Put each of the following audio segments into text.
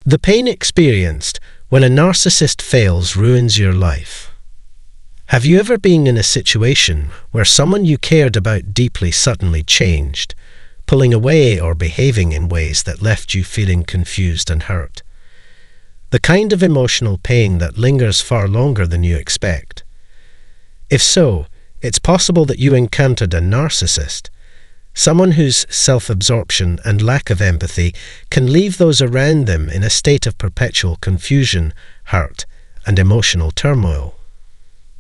The pain experienced when a narcissist fails ruins your life. Have you ever been in a situation where someone you cared about deeply suddenly changed, pulling away or behaving in ways that left you feeling confused and hurt? The kind of emotional pain that lingers far longer than you expect. If so, it's possible that you encountered a narcissist, someone whose self-absorption and lack of empathy can leave those around them in a state of perpetual confusion, hurt, and emotional turmoil.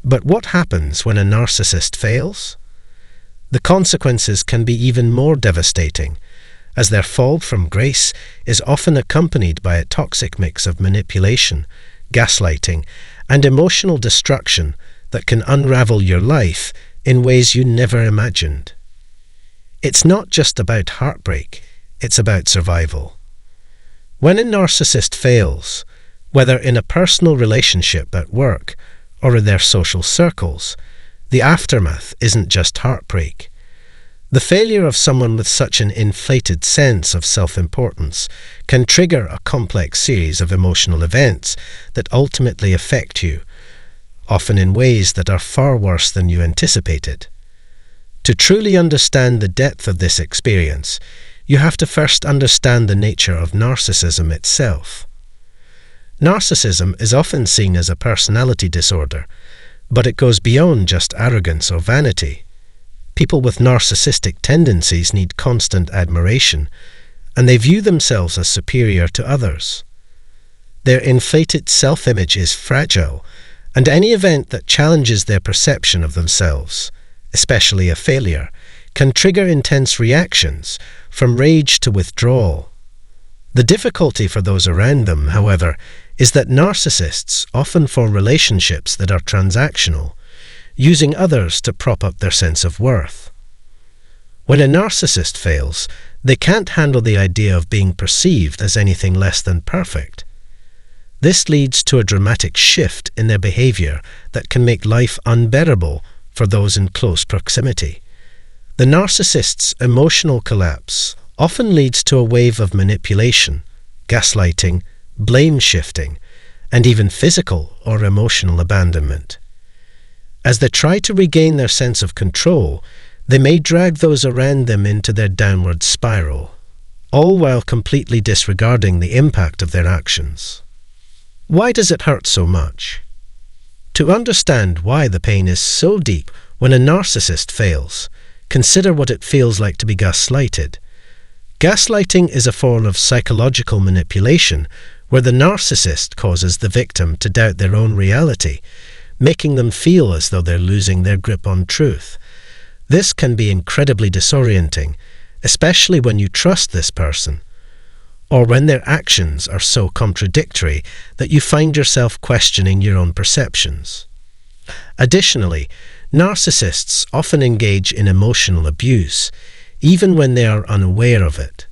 But what happens when a narcissist fails? The consequences can be even more devastating, as their fall from grace is often accompanied by a toxic mix of manipulation, gaslighting, and emotional destruction that can unravel your life in ways you never imagined. It's not just about heartbreak, it's about survival. When a narcissist fails, whether in a personal relationship at work or in their social circles, the aftermath isn't just heartbreak. The failure of someone with such an inflated sense of self-importance can trigger a complex series of emotional events that ultimately affect you, often in ways that are far worse than you anticipated. To truly understand the depth of this experience, you have to first understand the nature of narcissism itself. Narcissism is often seen as a personality disorder, but it goes beyond just arrogance or vanity. People with narcissistic tendencies need constant admiration, and they view themselves as superior to others. Their inflated self-image is fragile, and any event that challenges their perception of themselves, especially a failure, can trigger intense reactions, from rage to withdrawal. The difficulty for those around them, however, is that narcissists often form relationships that are transactional, using others to prop up their sense of worth. When a narcissist fails, they can't handle the idea of being perceived as anything less than perfect. This leads to a dramatic shift in their behavior that can make life unbearable for those in close proximity. The narcissist's emotional collapse often leads to a wave of manipulation, gaslighting, blame shifting, and even physical or emotional abandonment. As they try to regain their sense of control, they may drag those around them into their downward spiral, all while completely disregarding the impact of their actions. Why does it hurt so much? To understand why the pain is so deep when a narcissist fails, consider what it feels like to be gaslighted. Gaslighting is a form of psychological manipulation where the narcissist causes the victim to doubt their own reality, making them feel as though they're losing their grip on truth. This can be incredibly disorienting, especially when you trust this person, or when their actions are so contradictory that you find yourself questioning your own perceptions. Additionally, narcissists often engage in emotional abuse, even when they are unaware of it.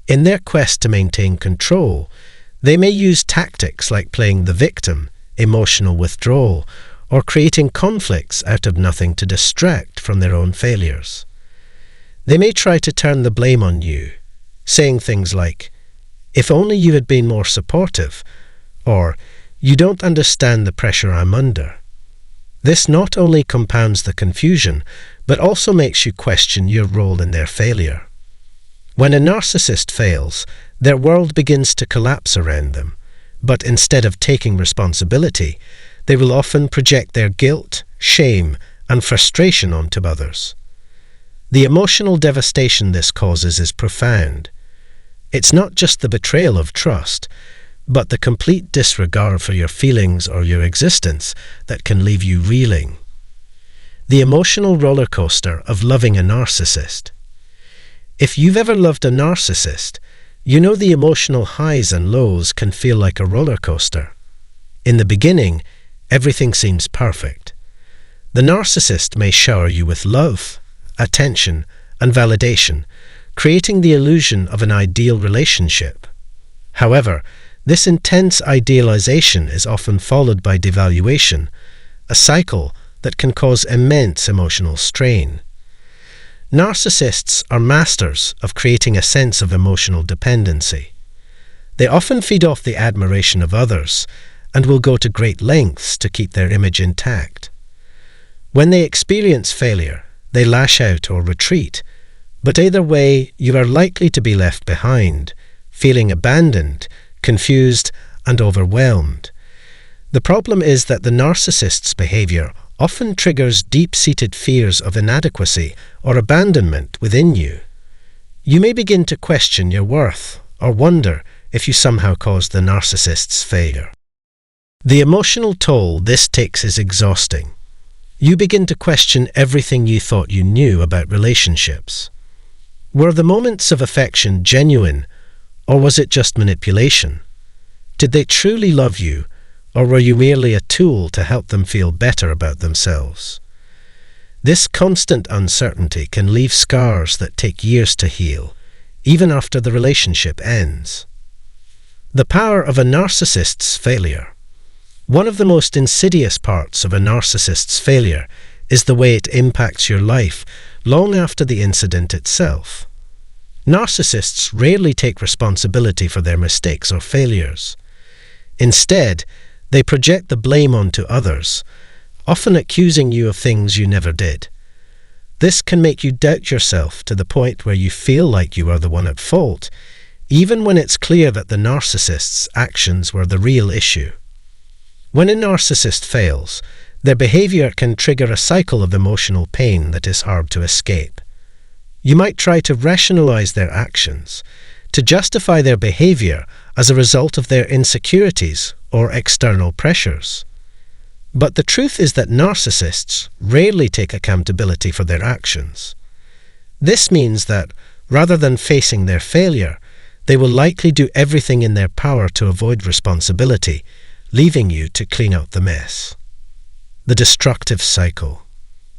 In their quest to maintain control, they may use tactics like playing the victim, emotional withdrawal, or creating conflicts out of nothing to distract from their own failures. They may try to turn the blame on you, saying things like, "If only you had been more supportive," or "You don't understand the pressure I'm under." This not only compounds the confusion, but also makes you question your role in their failure. When a narcissist fails, their world begins to collapse around them, but instead of taking responsibility, they will often project their guilt, shame, and frustration onto others. The emotional devastation this causes is profound. It's not just the betrayal of trust, but the complete disregard for your feelings or your existence that can leave you reeling. The emotional roller coaster of loving a narcissist. If you've ever loved a narcissist, you know the emotional highs and lows can feel like a roller coaster. In the beginning, everything seems perfect. The narcissist may shower you with love, attention, and validation, creating the illusion of an ideal relationship. However, this intense idealization is often followed by devaluation, a cycle that can cause immense emotional strain. Narcissists are masters of creating a sense of emotional dependency. They often feed off the admiration of others and will go to great lengths to keep their image intact. When they experience failure, they lash out or retreat, but either way, you are likely to be left behind, feeling abandoned, confused, and overwhelmed. The problem is that the narcissist's behavior often triggers deep-seated fears of inadequacy or abandonment within you. You may begin to question your worth or wonder if you somehow caused the narcissist's failure. The emotional toll this takes is exhausting. You begin to question everything you thought you knew about relationships. Were the moments of affection genuine, or was it just manipulation? Did they truly love you, or were you merely a tool to help them feel better about themselves? This constant uncertainty can leave scars that take years to heal, even after the relationship ends. The power of a narcissist's failure. One of the most insidious parts of a narcissist's failure is the way it impacts your life long after the incident itself. Narcissists rarely take responsibility for their mistakes or failures. Instead, they project the blame onto others, often accusing you of things you never did. This can make you doubt yourself to the point where you feel like you are the one at fault, even when it's clear that the narcissist's actions were the real issue. When a narcissist fails, their behavior can trigger a cycle of emotional pain that is hard to escape. You might try to rationalize their actions, to justify their behavior as a result of their insecurities or external pressures. But the truth is that narcissists rarely take accountability for their actions. This means that, rather than facing their failure, they will likely do everything in their power to avoid responsibility, leaving you to clean out the mess. The destructive cycle.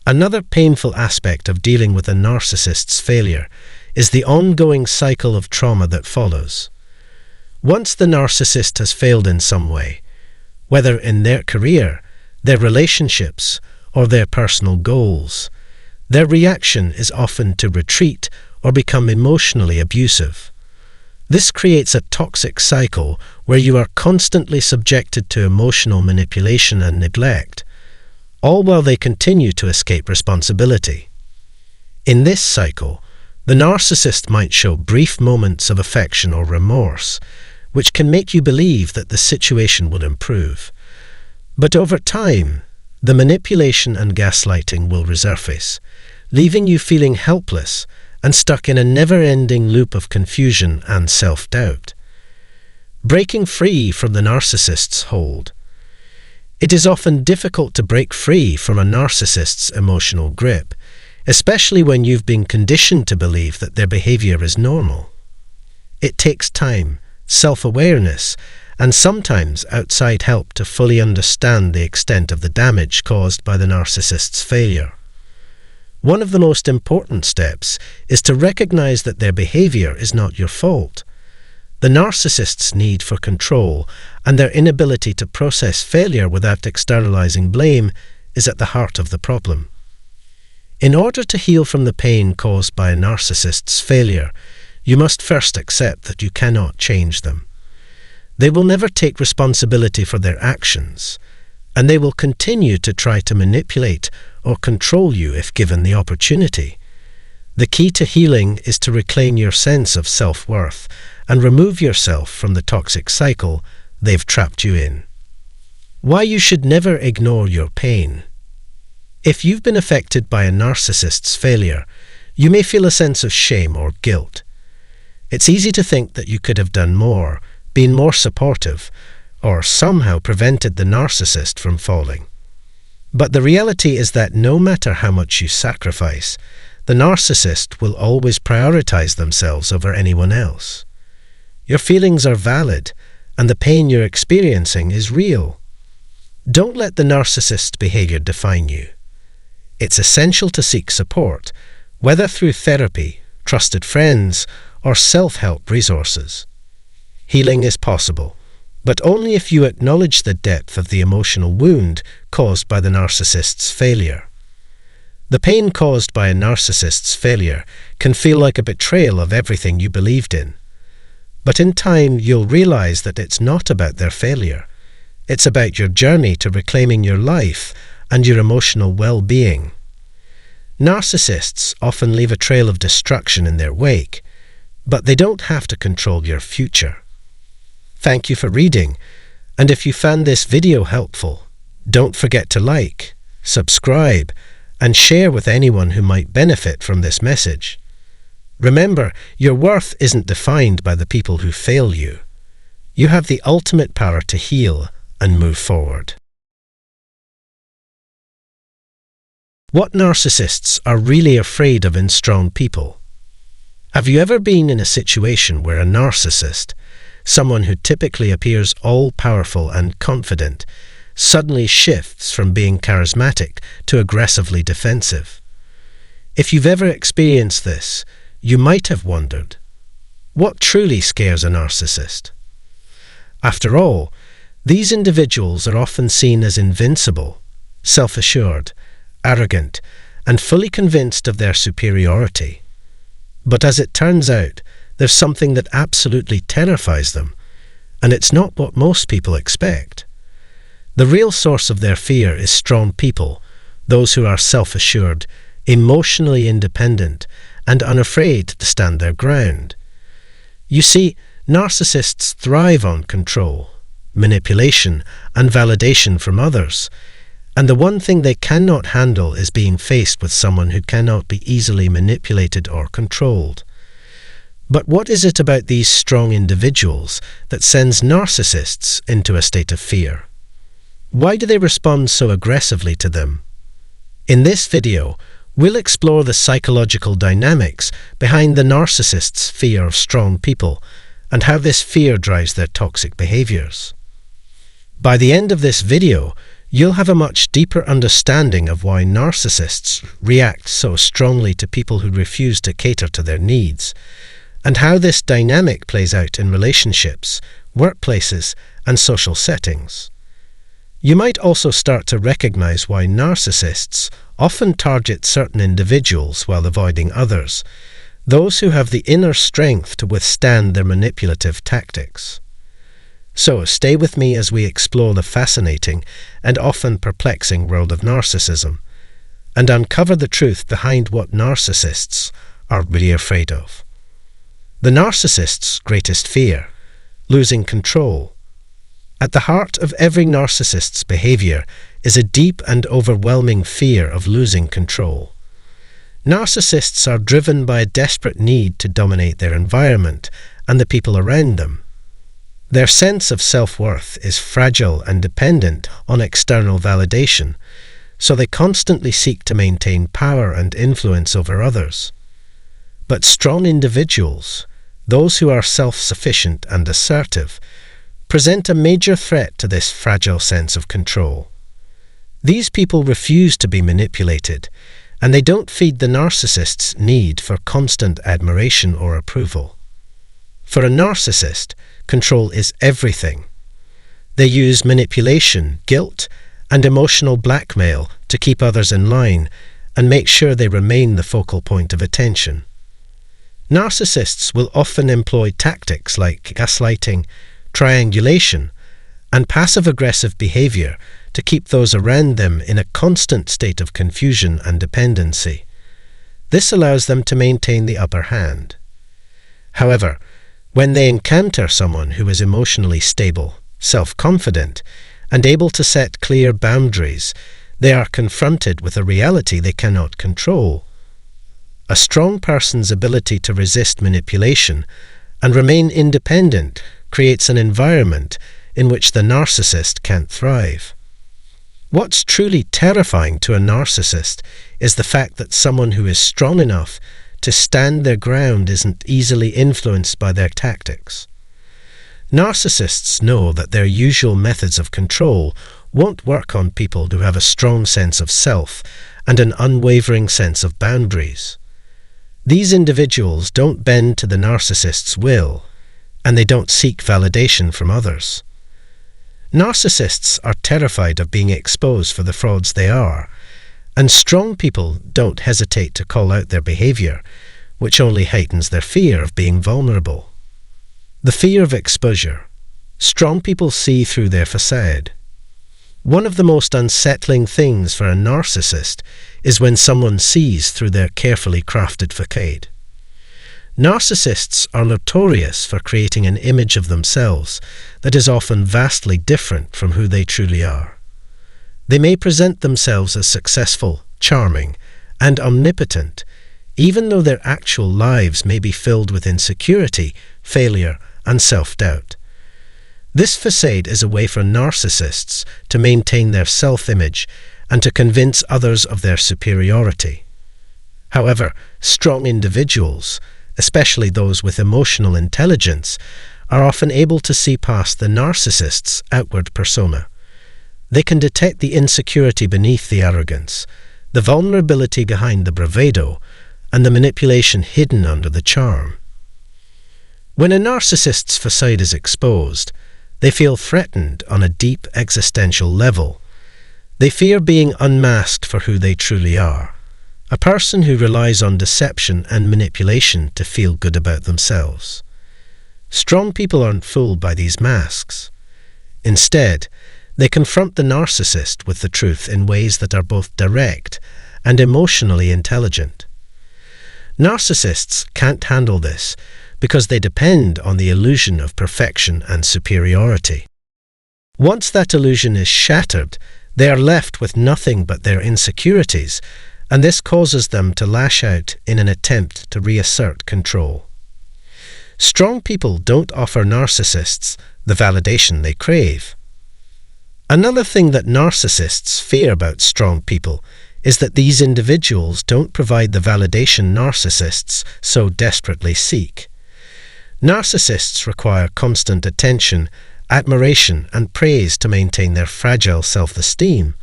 Another painful aspect of dealing with a narcissist's failure is the ongoing cycle of trauma that follows. Once the narcissist has failed in some way, whether in their career, their relationships, or their personal goals, their reaction is often to retreat or become emotionally abusive. This creates a toxic cycle where you are constantly subjected to emotional manipulation and neglect, all while they continue to escape responsibility. In this cycle, the narcissist might show brief moments of affection or remorse, which can make you believe that the situation will improve. But over time, the manipulation and gaslighting will resurface, leaving you feeling helpless and stuck in a never-ending loop of confusion and self-doubt. Breaking free from the narcissist's hold. It is often difficult to break free from a narcissist's emotional grip, especially when you've been conditioned to believe that their behavior is normal. It takes time, self-awareness, and sometimes outside help to fully understand the extent of the damage caused by the narcissist's failure. One of the most important steps is to recognize that their behavior is not your fault. The narcissist's need for control and their inability to process failure without externalizing blame is at the heart of the problem. In order to heal from the pain caused by a narcissist's failure, you must first accept that you cannot change them. They will never take responsibility for their actions, and they will continue to try to manipulate or control you if given the opportunity. The key to healing is to reclaim your sense of self-worth and remove yourself from the toxic cycle they've trapped you in. Why you should never ignore your pain. If you've been affected by a narcissist's failure, you may feel a sense of shame or guilt. It's easy to think that you could have done more, been more supportive, or somehow prevented the narcissist from falling. But the reality is that no matter how much you sacrifice, the narcissist will always prioritize themselves over anyone else. Your feelings are valid, and the pain you're experiencing is real. Don't let the narcissist's behavior define you. It's essential to seek support, whether through therapy, trusted friends, or self-help resources. Healing is possible, but only if you acknowledge the depth of the emotional wound caused by the narcissist's failure. The pain caused by a narcissist's failure can feel like a betrayal of everything you believed in. But in time, you'll realize that it's not about their failure. It's about your journey to reclaiming your life and your emotional well-being. Narcissists often leave a trail of destruction in their wake, but they don't have to control your future. Thank you for reading, and if you found this video helpful, don't forget to like, subscribe, and share with anyone who might benefit from this message. Remember, your worth isn't defined by the people who fail you. You have the ultimate power to heal and move forward. What narcissists are really afraid of in strong people. Have you ever been in a situation where a narcissist, someone who typically appears all-powerful and confident, suddenly shifts from being charismatic to aggressively defensive? If you've ever experienced this, you might have wondered, what truly scares a narcissist? After all, these individuals are often seen as invincible, self-assured, arrogant, and fully convinced of their superiority. But as it turns out, there's something that absolutely terrifies them, and it's not what most people expect. The real source of their fear is strong people, those who are self-assured, emotionally independent, and unafraid to stand their ground. You see, narcissists thrive on control, manipulation, and validation from others, and the one thing they cannot handle is being faced with someone who cannot be easily manipulated or controlled. But what is it about these strong individuals that sends narcissists into a state of fear? Why do they respond so aggressively to them? In this video, we'll explore the psychological dynamics behind the narcissist's fear of strong people and how this fear drives their toxic behaviors. By the end of this video, you'll have a much deeper understanding of why narcissists react so strongly to people who refuse to cater to their needs, and how this dynamic plays out in relationships, workplaces, and social settings. You might also start to recognize why narcissists often target certain individuals while avoiding others, those who have the inner strength to withstand their manipulative tactics. So stay with me as we explore the fascinating and often perplexing world of narcissism and uncover the truth behind what narcissists are really afraid of. The narcissist's greatest fear: losing control. At the heart of every narcissist's behavior is a deep and overwhelming fear of losing control. Narcissists are driven by a desperate need to dominate their environment and the people around them. Their sense of self-worth is fragile and dependent on external validation, so they constantly seek to maintain power and influence over others. But strong individuals, those who are self-sufficient and assertive, present a major threat to this fragile sense of control. These people refuse to be manipulated, and they don't feed the narcissist's need for constant admiration or approval. For a narcissist, control is everything. They use manipulation, guilt, and emotional blackmail to keep others in line and make sure they remain the focal point of attention. Narcissists will often employ tactics like gaslighting, triangulation, and passive-aggressive behavior to keep those around them in a constant state of confusion and dependency. This allows them to maintain the upper hand. However, when they encounter someone who is emotionally stable, self-confident, and able to set clear boundaries, they are confronted with a reality they cannot control. A strong person's ability to resist manipulation and remain independent creates an environment in which the narcissist can't thrive. What's truly terrifying to a narcissist is the fact that someone who is strong enough to stand their ground isn't easily influenced by their tactics. Narcissists know that their usual methods of control won't work on people who have a strong sense of self and an unwavering sense of boundaries. These individuals don't bend to the narcissist's will, and they don't seek validation from others. Narcissists are terrified of being exposed for the frauds they are, and strong people don't hesitate to call out their behavior, which only heightens their fear of being vulnerable. The fear of exposure. Strong people see through their facade. One of the most unsettling things for a narcissist is when someone sees through their carefully crafted facade. Narcissists are notorious for creating an image of themselves that is often vastly different from who they truly are. They may present themselves as successful, charming, and omnipotent, even though their actual lives may be filled with insecurity, failure, and self-doubt. This facade is a way for narcissists to maintain their self-image and to convince others of their superiority. However, strong individuals, especially those with emotional intelligence, are often able to see past the narcissist's outward persona. They can detect the insecurity beneath the arrogance, the vulnerability behind the bravado, and the manipulation hidden under the charm. When a narcissist's facade is exposed, they feel threatened on a deep existential level. They fear being unmasked for who they truly are, a person who relies on deception and manipulation to feel good about themselves. Strong people aren't fooled by these masks. Instead, they confront the narcissist with the truth in ways that are both direct and emotionally intelligent. Narcissists can't handle this because they depend on the illusion of perfection and superiority. Once that illusion is shattered, they are left with nothing but their insecurities, and this causes them to lash out in an attempt to reassert control. Strong people don't offer narcissists the validation they crave. Another thing that narcissists fear about strong people is that these individuals don't provide the validation narcissists so desperately seek. Narcissists require constant attention, admiration, and praise to maintain their fragile self-esteem.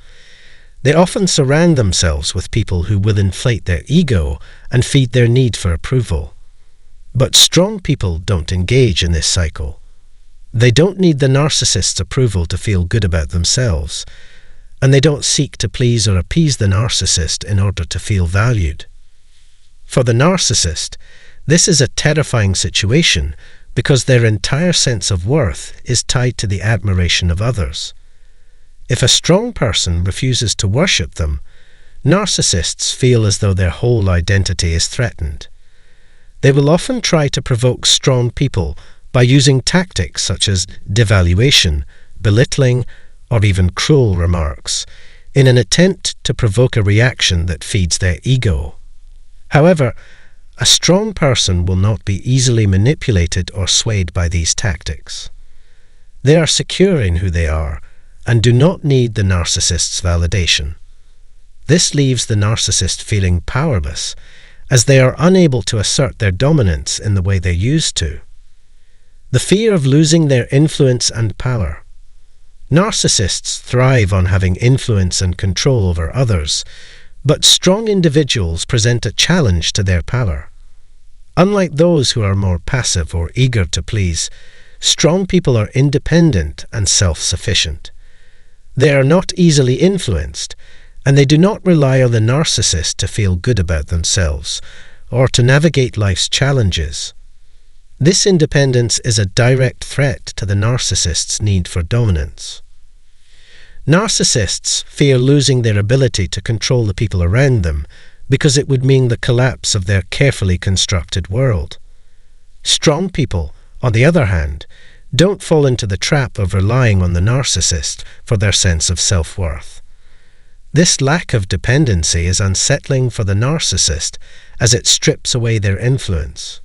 They often surround themselves with people who will inflate their ego and feed their need for approval. But strong people don't engage in this cycle. They don't need the narcissist's approval to feel good about themselves, and they don't seek to please or appease the narcissist in order to feel valued. For the narcissist, this is a terrifying situation because their entire sense of worth is tied to the admiration of others. If a strong person refuses to worship them, narcissists feel as though their whole identity is threatened. They will often try to provoke strong people by using tactics such as devaluation, belittling, or even cruel remarks, in an attempt to provoke a reaction that feeds their ego. However, a strong person will not be easily manipulated or swayed by these tactics. They are secure in who they are and do not need the narcissist's validation. This leaves the narcissist feeling powerless, as they are unable to assert their dominance in the way they used to. The fear of losing their influence and power. Narcissists thrive on having influence and control over others, but strong individuals present a challenge to their power. Unlike those who are more passive or eager to please, strong people are independent and self-sufficient. They are not easily influenced, and they do not rely on the narcissist to feel good about themselves or to navigate life's challenges. This independence is a direct threat to the narcissist's need for dominance. Narcissists fear losing their ability to control the people around them because it would mean the collapse of their carefully constructed world. Strong people, on the other hand, don't fall into the trap of relying on the narcissist for their sense of self-worth. This lack of dependency is unsettling for the narcissist as it strips away their influence.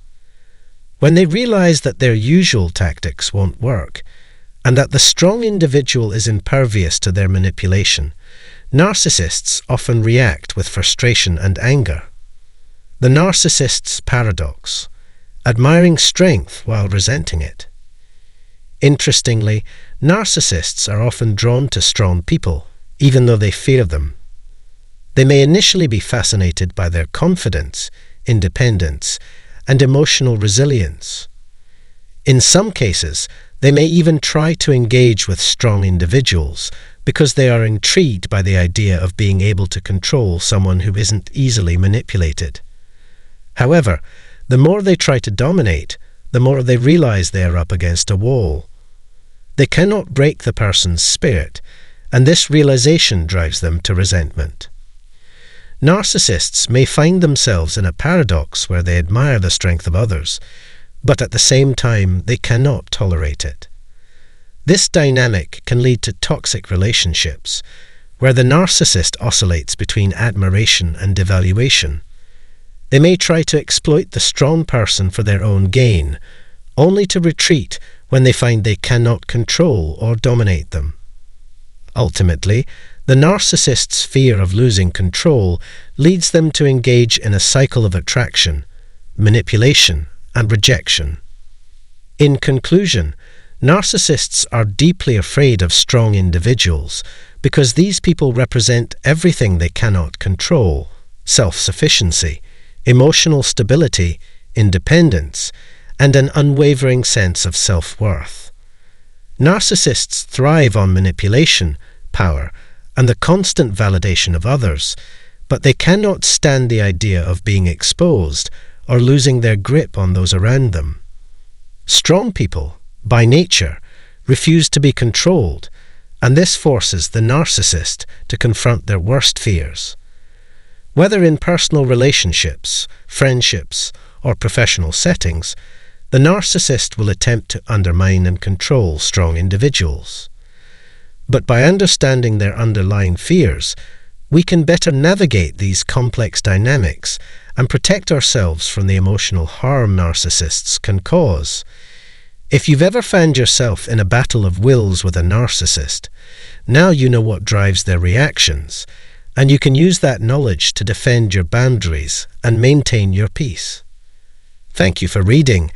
When they realize that their usual tactics won't work, and that the strong individual is impervious to their manipulation, narcissists often react with frustration and anger. The narcissist's paradox, admiring strength while resenting it. Interestingly, narcissists are often drawn to strong people, even though they fear them. They may initially be fascinated by their confidence, independence, and emotional resilience. In some cases, they may even try to engage with strong individuals because they are intrigued by the idea of being able to control someone who isn't easily manipulated. However, the more they try to dominate, the more they realize they are up against a wall. They cannot break the person's spirit, and this realization drives them to resentment. Narcissists may find themselves in a paradox where they admire the strength of others, but at the same time they cannot tolerate it. This dynamic can lead to toxic relationships, where the narcissist oscillates between admiration and devaluation. They may try to exploit the strong person for their own gain, only to retreat when they find they cannot control or dominate them. Ultimately, the narcissist's fear of losing control leads them to engage in a cycle of attraction, manipulation, and rejection. In conclusion, narcissists are deeply afraid of strong individuals because these people represent everything they cannot control: self-sufficiency, emotional stability, independence, and an unwavering sense of self-worth. Narcissists thrive on manipulation, power, and the constant validation of others, but they cannot stand the idea of being exposed or losing their grip on those around them. Strong people, by nature, refuse to be controlled, and this forces the narcissist to confront their worst fears. Whether in personal relationships, friendships, or professional settings, the narcissist will attempt to undermine and control strong individuals. But by understanding their underlying fears, we can better navigate these complex dynamics and protect ourselves from the emotional harm narcissists can cause. If you've ever found yourself in a battle of wills with a narcissist, now you know what drives their reactions, and you can use that knowledge to defend your boundaries and maintain your peace. Thank you for reading,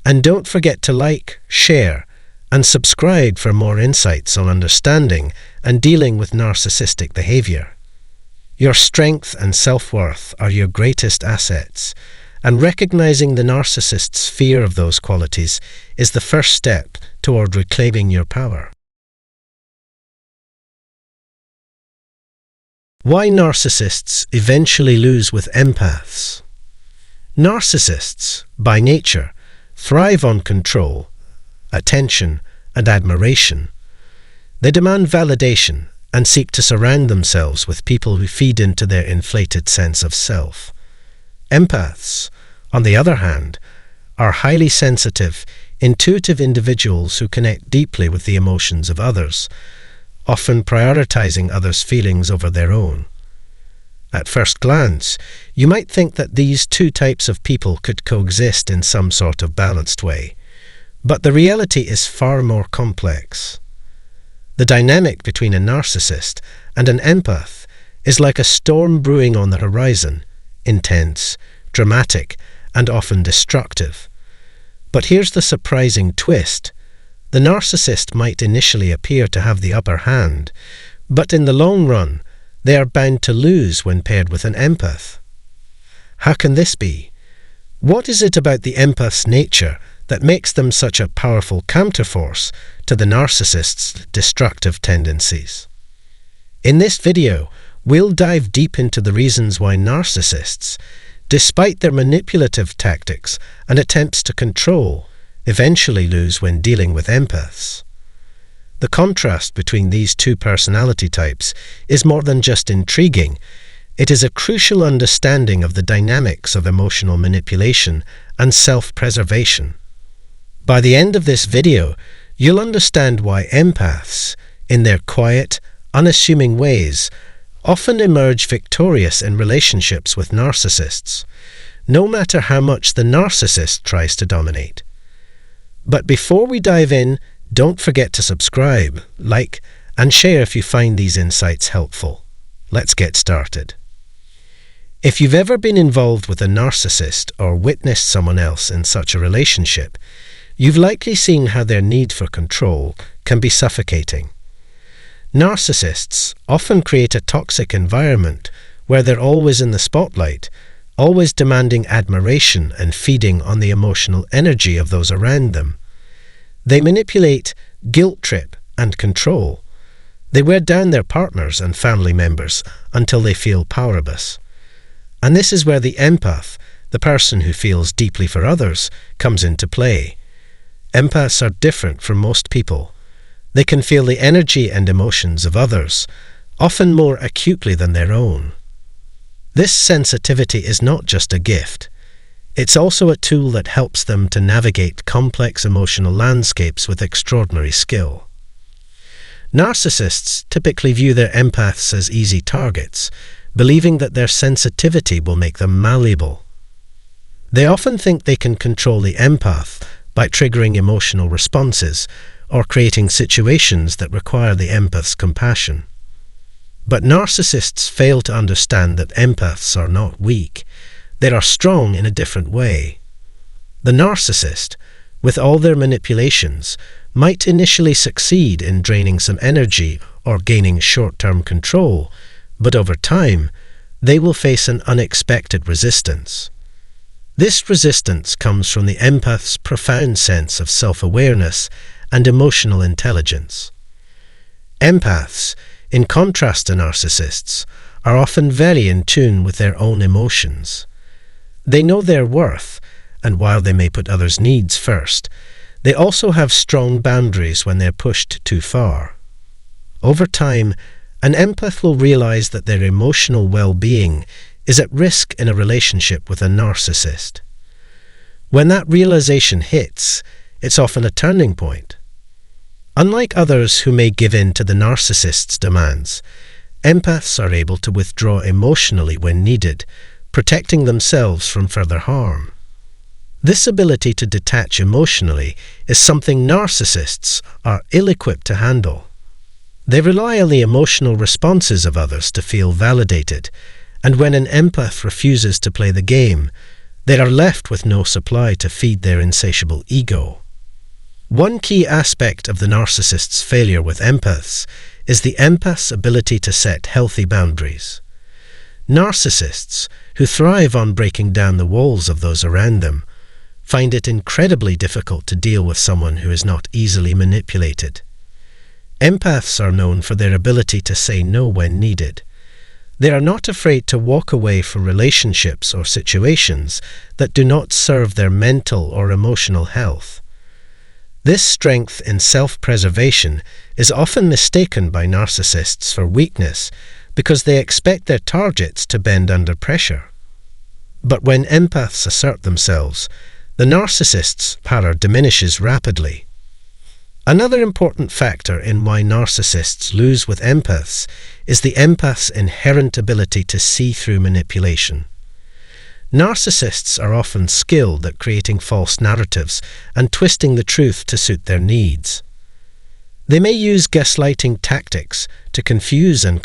and don't forget to like, share, and subscribe for more insights on understanding and dealing with narcissistic behavior. Your strength and self-worth are your greatest assets, and recognizing the narcissist's fear of those qualities is the first step toward reclaiming your power. Why narcissists eventually lose with empaths. Narcissists, by nature, thrive on control, attention, and admiration. They demand validation and seek to surround themselves with people who feed into their inflated sense of self. Empaths, on the other hand, are highly sensitive, intuitive individuals who connect deeply with the emotions of others, often prioritizing others' feelings over their own. At first glance, you might think that these two types of people could coexist in some sort of balanced way, but the reality is far more complex. The dynamic between a narcissist and an empath is like a storm brewing on the horizon, intense, dramatic, and often destructive. But here's the surprising twist. The narcissist might initially appear to have the upper hand, but in the long run, they are bound to lose when paired with an empath. How can this be? What is it about the empath's nature that makes them such a powerful counterforce to the narcissist's destructive tendencies? In this video, we'll dive deep into the reasons why narcissists, despite their manipulative tactics and attempts to control, eventually lose when dealing with empaths. The contrast between these two personality types is more than just intriguing. It is a crucial understanding of the dynamics of emotional manipulation and self-preservation. By the end of this video, you'll understand why empaths, in their quiet, unassuming ways, often emerge victorious in relationships with narcissists, no matter how much the narcissist tries to dominate. But before we dive in, don't forget to subscribe, like, and share if you find these insights helpful. Let's get started. If you've ever been involved with a narcissist or witnessed someone else in such a relationship, you've likely seen how their need for control can be suffocating. Narcissists often create a toxic environment where they're always in the spotlight, always demanding admiration and feeding on the emotional energy of those around them. They manipulate, guilt-trip, and control. They wear down their partners and family members until they feel powerless. And this is where the empath, the person who feels deeply for others, comes into play. Empaths are different from most people. They can feel the energy and emotions of others, often more acutely than their own. This sensitivity is not just a gift. It's also a tool that helps them to navigate complex emotional landscapes with extraordinary skill. Narcissists typically view their empaths as easy targets, believing that their sensitivity will make them malleable. They often think they can control the empath by triggering emotional responses or creating situations that require the empath's compassion. But narcissists fail to understand that empaths are not weak. They are strong in a different way. The narcissist, with all their manipulations, might initially succeed in draining some energy or gaining short-term control, but over time, they will face an unexpected resistance. This resistance comes from the empath's profound sense of self-awareness and emotional intelligence. Empaths, in contrast to narcissists, are often very in tune with their own emotions. They know their worth, and while they may put others' needs first, they also have strong boundaries when they're pushed too far. Over time, an empath will realize that their emotional well-being is at risk in a relationship with a narcissist. When that realization hits, it's often a turning point. Unlike others who may give in to the narcissist's demands, empaths are able to withdraw emotionally when needed, protecting themselves from further harm. This ability to detach emotionally is something narcissists are ill-equipped to handle. They rely on the emotional responses of others to feel validated, and when an empath refuses to play the game, they are left with no supply to feed their insatiable ego. One key aspect of the narcissist's failure with empaths is the empath's ability to set healthy boundaries. Narcissists, who thrive on breaking down the walls of those around them, find it incredibly difficult to deal with someone who is not easily manipulated. Empaths are known for their ability to say no when needed. They are not afraid to walk away from relationships or situations that do not serve their mental or emotional health. This strength in self-preservation is often mistaken by narcissists for weakness because they expect their targets to bend under pressure. But when empaths assert themselves, the narcissist's power diminishes rapidly. Another important factor in why narcissists lose with empaths is the empath's inherent ability to see through manipulation. Narcissists are often skilled at creating false narratives and twisting the truth to suit their needs. They may use gaslighting tactics to confuse and